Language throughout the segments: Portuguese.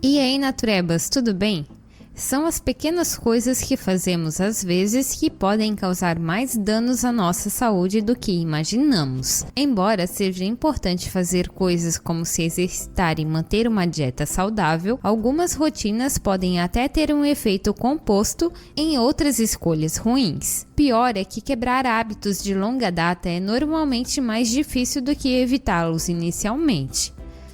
E aí, naturebas, tudo bem? São as pequenas coisas que fazemos às vezes que podem causar mais danos à nossa saúde do que imaginamos. Embora seja importante fazer coisas como se exercitar e manter uma dieta saudável, algumas rotinas podem até ter um efeito composto em outras escolhas ruins. Pior é que quebrar hábitos de longa data é normalmente mais difícil do que evitá-los inicialmente.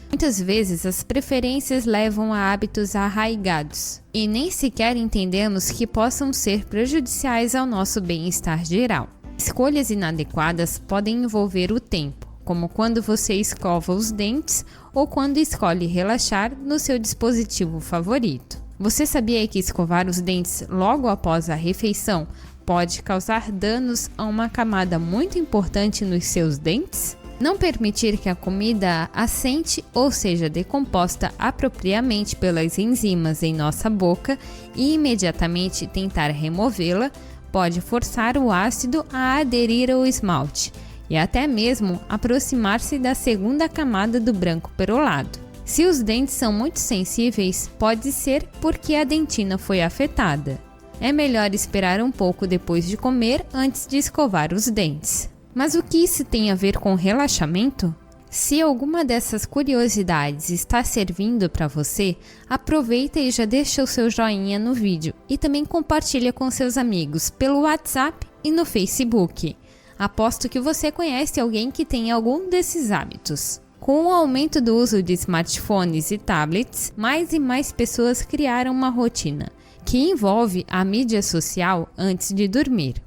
Muitas vezes as preferências levam a hábitos arraigados e nem sequer entendemos que possam ser prejudiciais ao nosso bem-estar geral. Escolhas inadequadas podem envolver o tempo, como quando você escova os dentes ou quando escolhe relaxar no seu dispositivo favorito. Você sabia que escovar os dentes logo após a refeição pode causar danos a uma camada muito importante nos seus dentes? Não permitir que a comida assente ou seja decomposta apropriadamente pelas enzimas em nossa boca e imediatamente tentar removê-la pode forçar o ácido a aderir ao esmalte e até mesmo aproximar-se da segunda camada do branco perolado. Se os dentes são muito sensíveis, pode ser porque a dentina foi afetada. É melhor esperar um pouco depois de comer antes de escovar os dentes. Mas o que isso tem a ver com relaxamento? Se alguma dessas curiosidades está servindo para você, aproveita e já deixa o seu joinha no vídeo e também compartilha com seus amigos pelo WhatsApp e no Facebook. Aposto que você conhece alguém que tem algum desses hábitos. Com o aumento do uso de smartphones e tablets, mais e mais pessoas criaram uma rotina que envolve a mídia social antes de dormir.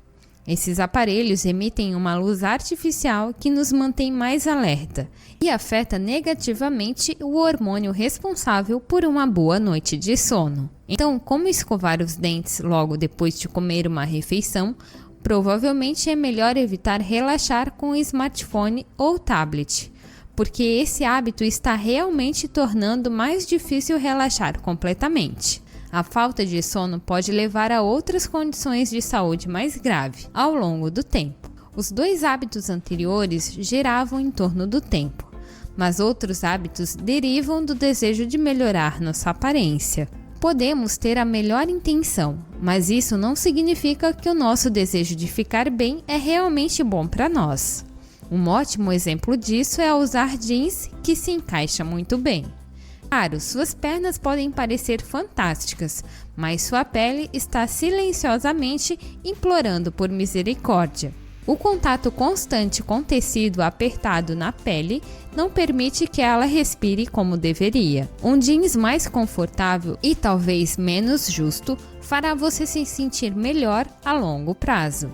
Esses aparelhos emitem uma luz artificial que nos mantém mais alerta e afeta negativamente o hormônio responsável por uma boa noite de sono. Então, como escovar os dentes logo depois de comer uma refeição, provavelmente é melhor evitar relaxar com o smartphone ou tablet, porque esse hábito está realmente tornando mais difícil relaxar completamente. A falta de sono pode levar a outras condições de saúde mais grave ao longo do tempo. Os dois hábitos anteriores giravam em torno do tempo, mas outros hábitos derivam do desejo de melhorar nossa aparência. Podemos ter a melhor intenção, mas isso não significa que o nosso desejo de ficar bem é realmente bom para nós. Um ótimo exemplo disso é usar jeans que se encaixa muito bem. Claro, suas pernas podem parecer fantásticas, mas sua pele está silenciosamente implorando por misericórdia. O contato constante com tecido apertado na pele não permite que ela respire como deveria. Um jeans mais confortável e talvez menos justo fará você se sentir melhor a longo prazo.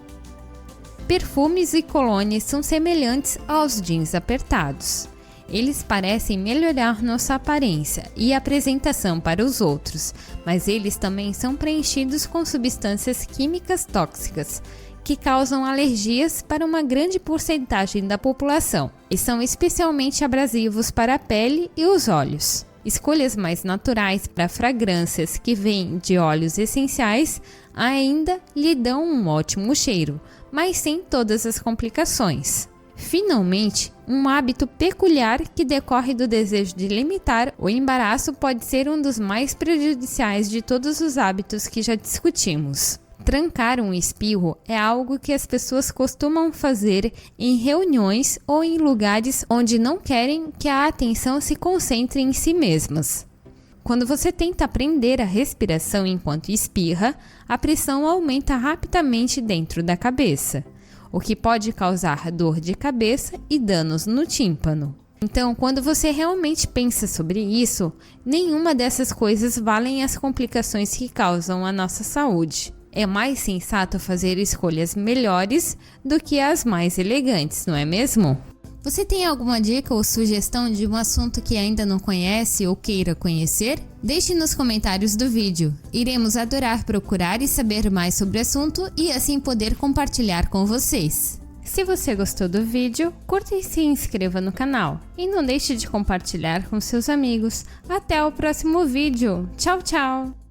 Perfumes e colônias são semelhantes aos jeans apertados. Eles parecem melhorar nossa aparência e apresentação para os outros, mas eles também são preenchidos com substâncias químicas tóxicas, que causam alergias para uma grande porcentagem da população e são especialmente abrasivos para a pele e os olhos. Escolhas mais naturais para fragrâncias que vêm de óleos essenciais ainda lhe dão um ótimo cheiro, mas sem todas as complicações. Finalmente, um hábito peculiar que decorre do desejo de limitar o embaraço pode ser um dos mais prejudiciais de todos os hábitos que já discutimos. Trancar um espirro é algo que as pessoas costumam fazer em reuniões ou em lugares onde não querem que a atenção se concentre em si mesmas. Quando você tenta prender a respiração enquanto espirra, a pressão aumenta rapidamente dentro da cabeça, o que pode causar dor de cabeça e danos no tímpano. Então, quando você realmente pensa sobre isso, nenhuma dessas coisas valem as complicações que causam à nossa saúde. É mais sensato fazer escolhas melhores do que as mais elegantes, não é mesmo? Você tem alguma dica ou sugestão de um assunto que ainda não conhece ou queira conhecer? Deixe nos comentários do vídeo. Iremos adorar procurar e saber mais sobre o assunto e assim poder compartilhar com vocês. Se você gostou do vídeo, curta e se inscreva no canal. E não deixe de compartilhar com seus amigos. Até o próximo vídeo. Tchau, tchau!